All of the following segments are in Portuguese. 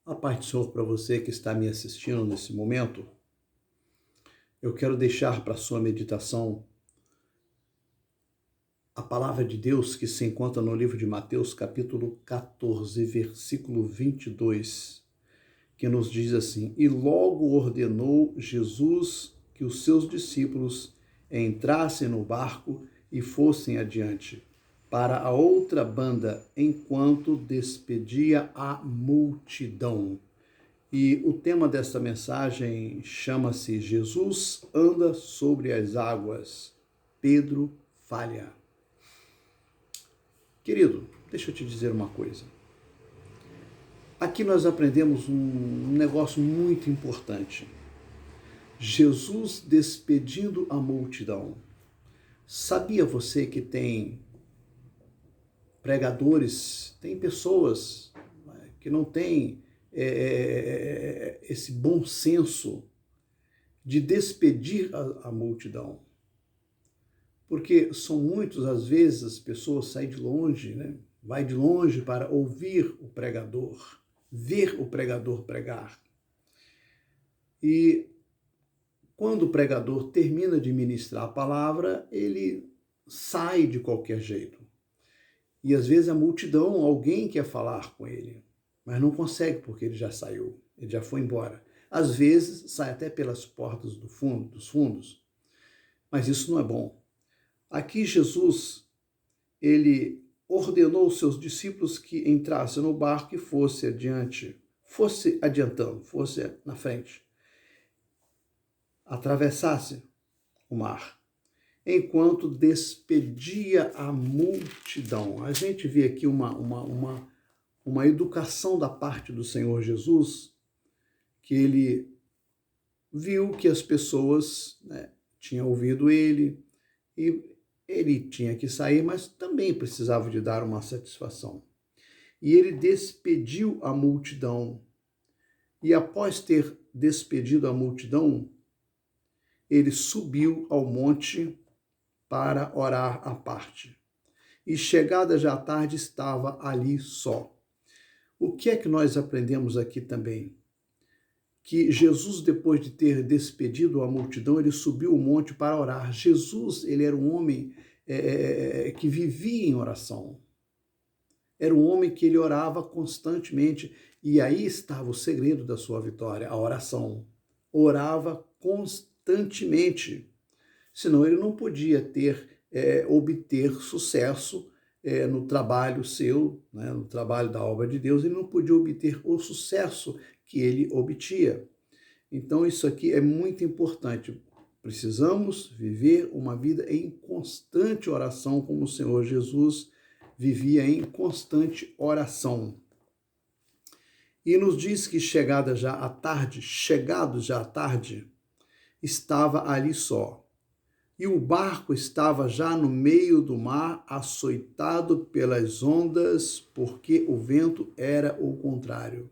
A paz do Senhor para você que está me assistindo nesse momento. Eu quero deixar para sua meditação a palavra de Deus que se encontra no livro de Mateus, capítulo 14, versículo 22, que nos diz assim: E logo ordenou Jesus que os seus discípulos entrassem no barco e fossem adiante para a outra banda, enquanto despedia a multidão. E o tema desta mensagem chama-se Jesus anda sobre as águas. Pedro falha. Querido, deixa eu te dizer uma coisa. Aqui nós aprendemos um negócio muito importante. Jesus despedindo a multidão. Sabia você que tem pregadores, tem pessoas que não têm esse bom senso de despedir a multidão? Porque são muitas as vezes as pessoas saem de longe, né? Vai de longe para ouvir o pregador, ver o pregador pregar. E quando o pregador termina de ministrar a palavra, ele sai de qualquer jeito. E às vezes a multidão, alguém quer falar com ele, mas não consegue porque ele já saiu, ele já foi embora. Às vezes sai até pelas portas dos fundos, mas isso não é bom. Aqui Jesus, ele ordenou aos seus discípulos que entrassem no barco e fosse adiantando, fosse na frente, atravessasse o mar, enquanto despedia a multidão. A gente vê aqui uma educação da parte do Senhor Jesus, que ele viu que as pessoas, né, tinham ouvido ele e ele tinha que sair, mas também precisava de dar uma satisfação. E ele despediu a multidão. E após ter despedido a multidão, ele subiu ao monte para orar à parte. E chegada já a tarde, estava ali só. O que é que nós aprendemos aqui também? Que Jesus, depois de ter despedido a multidão, ele subiu o monte para orar. Jesus, ele era um homem que vivia em oração. Era um homem que ele orava constantemente. E aí estava o segredo da sua vitória, a oração. Orava constantemente. Senão ele não podia obter sucesso no trabalho seu, né, no trabalho da obra de Deus, ele não podia obter o sucesso que ele obtia. Então isso aqui é muito importante. Precisamos viver uma vida em constante oração, como o Senhor Jesus vivia em constante oração. E nos diz que chegado já à tarde, estava ali só. E o barco estava já no meio do mar, açoitado pelas ondas, porque o vento era o contrário.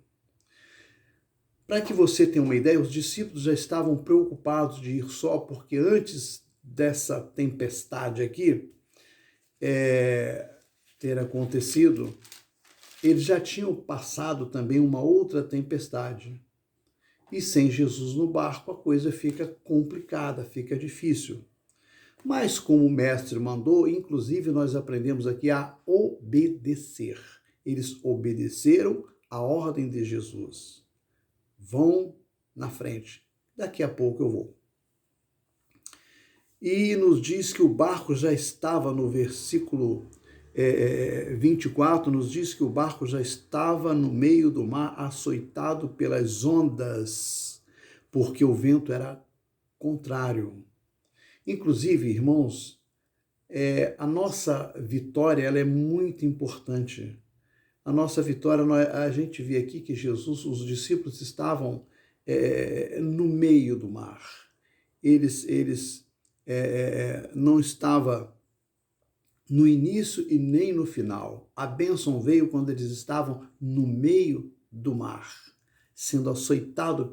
Para que você tenha uma ideia, os discípulos já estavam preocupados de ir só, porque antes dessa tempestade aqui ter acontecido, eles já tinham passado também uma outra tempestade. E sem Jesus no barco, a coisa fica complicada, fica difícil. Mas como o mestre mandou, inclusive nós aprendemos aqui a obedecer. Eles obedeceram a ordem de Jesus. Vão na frente. Daqui a pouco eu vou. E nos diz que o barco já estava no versículo 24, nos diz que o barco já estava no meio do mar, açoitado pelas ondas, porque o vento era contrário. Inclusive, irmãos, a nossa vitória ela é muito importante. A nossa vitória, a gente vê aqui que Jesus, os discípulos estavam no meio do mar. Eles não estavam no início e nem no final. A bênção veio quando eles estavam no meio do mar, sendo açoitado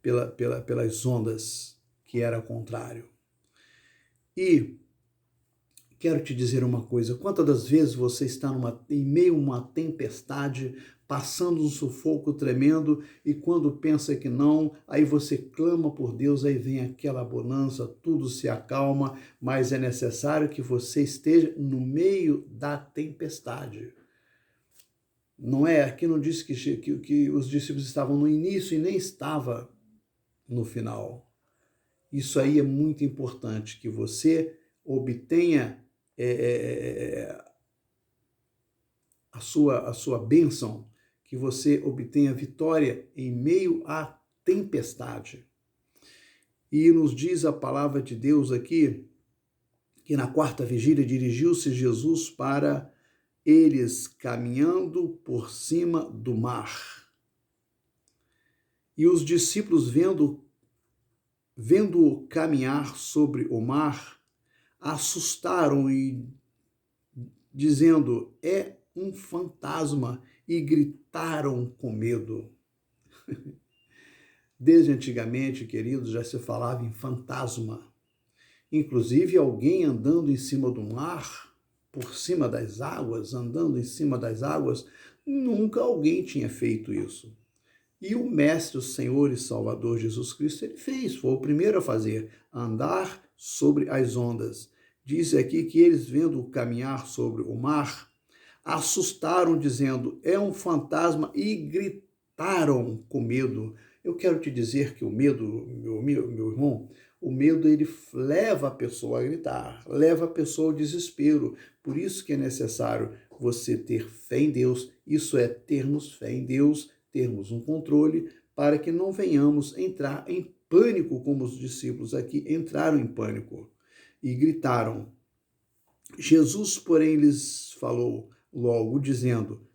pelas ondas, que era o contrário. E quero te dizer uma coisa, quantas das vezes você está em meio a uma tempestade, passando um sufoco tremendo, e quando pensa que não, aí você clama por Deus, aí vem aquela bonança, tudo se acalma, mas é necessário que você esteja no meio da tempestade. Não é? Aqui não diz que os discípulos estavam no início e nem estava no final. Isso aí é muito importante, que você obtenha a sua bênção, que você obtenha vitória em meio à tempestade. E nos diz a palavra de Deus aqui, que na quarta vigília dirigiu-se Jesus para eles caminhando por cima do mar. E os discípulos, vendo-o caminhar sobre o mar, assustaram e dizendo, é um fantasma, e gritaram com medo. Desde antigamente, queridos, já se falava em fantasma. Inclusive alguém andando em cima do mar, por cima das águas, andando em cima das águas, nunca alguém tinha feito isso. E o Mestre, o Senhor e Salvador Jesus Cristo, ele fez, foi o primeiro a fazer, andar sobre as ondas. Diz aqui que eles, vendo-o caminhar sobre o mar, assustaram, dizendo, é um fantasma, e gritaram com medo. Eu quero te dizer que o medo, meu irmão, o medo ele leva a pessoa a gritar, leva a pessoa ao desespero. Por isso que é necessário você ter fé em Deus, isso é termos fé em Deus, termos um controle, para que não venhamos entrar em pânico, como os discípulos aqui entraram em pânico e gritaram. Jesus, porém, lhes falou logo, dizendo,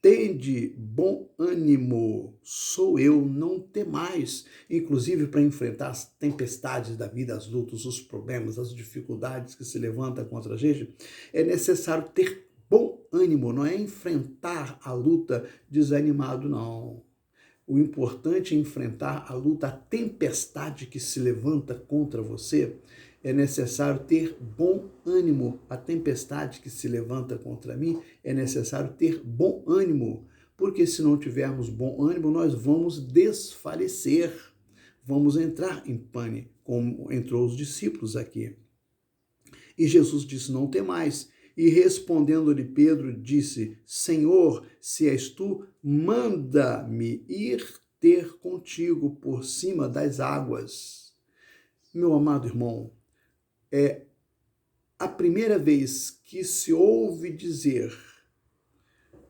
tende bom ânimo, sou eu, não temais. Inclusive, para enfrentar as tempestades da vida, as lutas, os problemas, as dificuldades que se levantam contra a gente, é necessário ter bom ânimo, não é enfrentar a luta desanimado, não. O importante é enfrentar a luta, a tempestade que se levanta contra você. É necessário ter bom ânimo. A tempestade que se levanta contra mim, é necessário ter bom ânimo. Porque se não tivermos bom ânimo, nós vamos desfalecer. Vamos entrar em pânico, como entrou os discípulos aqui. E Jesus disse, não temais. E respondendo-lhe Pedro, disse, Senhor, se és tu, manda-me ir ter contigo por cima das águas. Meu amado irmão, é a primeira vez que se ouve dizer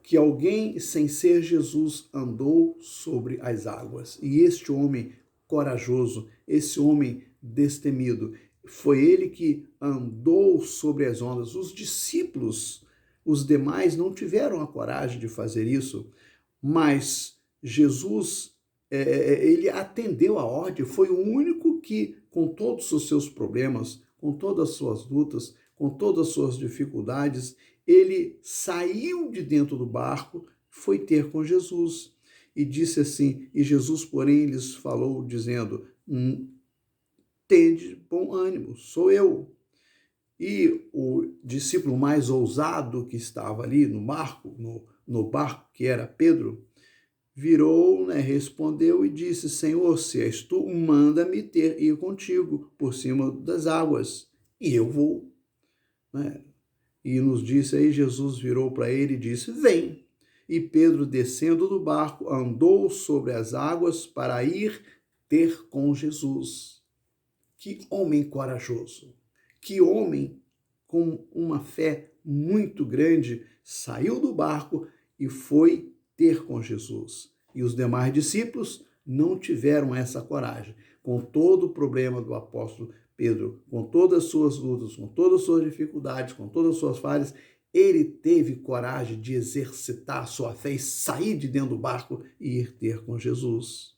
que alguém sem ser Jesus andou sobre as águas. E este homem corajoso, esse homem destemido, foi ele que andou sobre as ondas. Os discípulos, os demais, não tiveram a coragem de fazer isso, mas Jesus, ele atendeu a ordem, foi o único que, com todos os seus problemas, com todas as suas lutas, com todas as suas dificuldades, ele saiu de dentro do barco, foi ter com Jesus. E disse assim, e Jesus, porém, lhes falou, dizendo, tende bom ânimo, sou eu. E o discípulo mais ousado que estava ali no barco, que era Pedro, virou, respondeu e disse, Senhor, se és tu, manda-me ir contigo por cima das águas, e eu vou. E nos disse aí, Jesus virou para ele e disse, vem. E Pedro, descendo do barco, andou sobre as águas para ir ter com Jesus. Que homem corajoso, que homem com uma fé muito grande, saiu do barco e foi ter com Jesus. E os demais discípulos não tiveram essa coragem. Com todo o problema do apóstolo Pedro, com todas as suas lutas, com todas as suas dificuldades, com todas as suas falhas, ele teve coragem de exercitar a sua fé e sair de dentro do barco e ir ter com Jesus.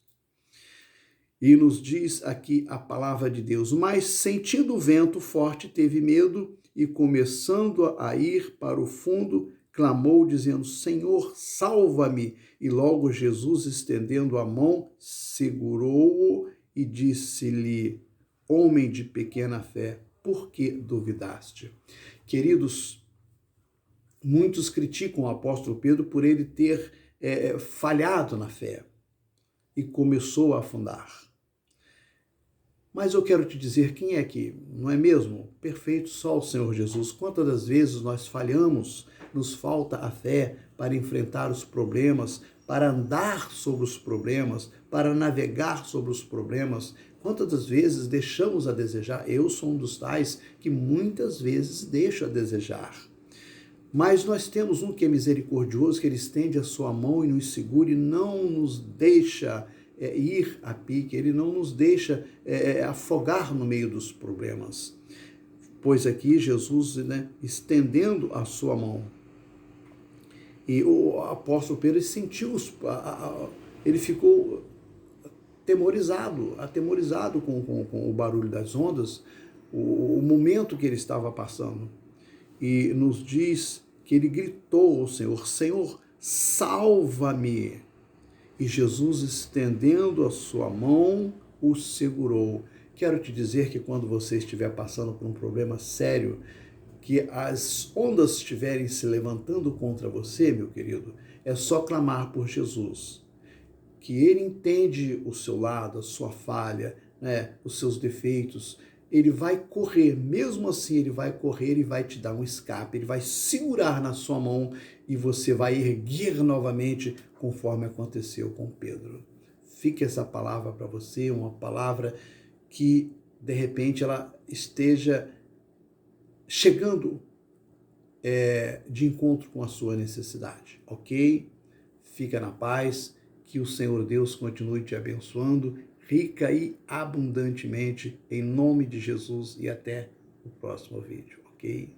E nos diz aqui a palavra de Deus, mas sentindo o vento forte, teve medo e começando a ir para o fundo, clamou dizendo, Senhor, salva-me. E logo Jesus, estendendo a mão, segurou-o e disse-lhe, homem de pequena fé, por que duvidaste? Queridos, muitos criticam o apóstolo Pedro por ele ter falhado na fé e começou a afundar. Mas eu quero te dizer, quem é que, não é mesmo? Perfeito, só o Senhor Jesus. Quantas das vezes nós falhamos, nos falta a fé para enfrentar os problemas, para andar sobre os problemas, para navegar sobre os problemas. Quantas das vezes deixamos a desejar? Eu sou um dos tais que muitas vezes deixo a desejar. Mas nós temos um que é misericordioso, que ele estende a sua mão e nos segura e não nos deixa ir a pique, ele não nos deixa afogar no meio dos problemas. Pois aqui Jesus, estendendo a sua mão, e o apóstolo Pedro sentiu, ele ficou atemorizado com o barulho das ondas, o momento que ele estava passando. E nos diz que ele gritou ao Senhor, Senhor, salva-me. E Jesus, estendendo a sua mão, o segurou. Quero te dizer que quando você estiver passando por um problema sério, que as ondas estiverem se levantando contra você, meu querido, é só clamar por Jesus, que ele entende o seu lado, a sua falha, os seus defeitos. Ele vai correr, mesmo assim ele vai correr e vai te dar um escape, ele vai segurar na sua mão e você vai erguer novamente, conforme aconteceu com Pedro. Fique essa palavra para você, uma palavra que de repente ela esteja chegando de encontro com a sua necessidade, ok? Fica na paz, que o Senhor Deus continue te abençoando, rica e abundantemente, em nome de Jesus, e até o próximo vídeo, ok?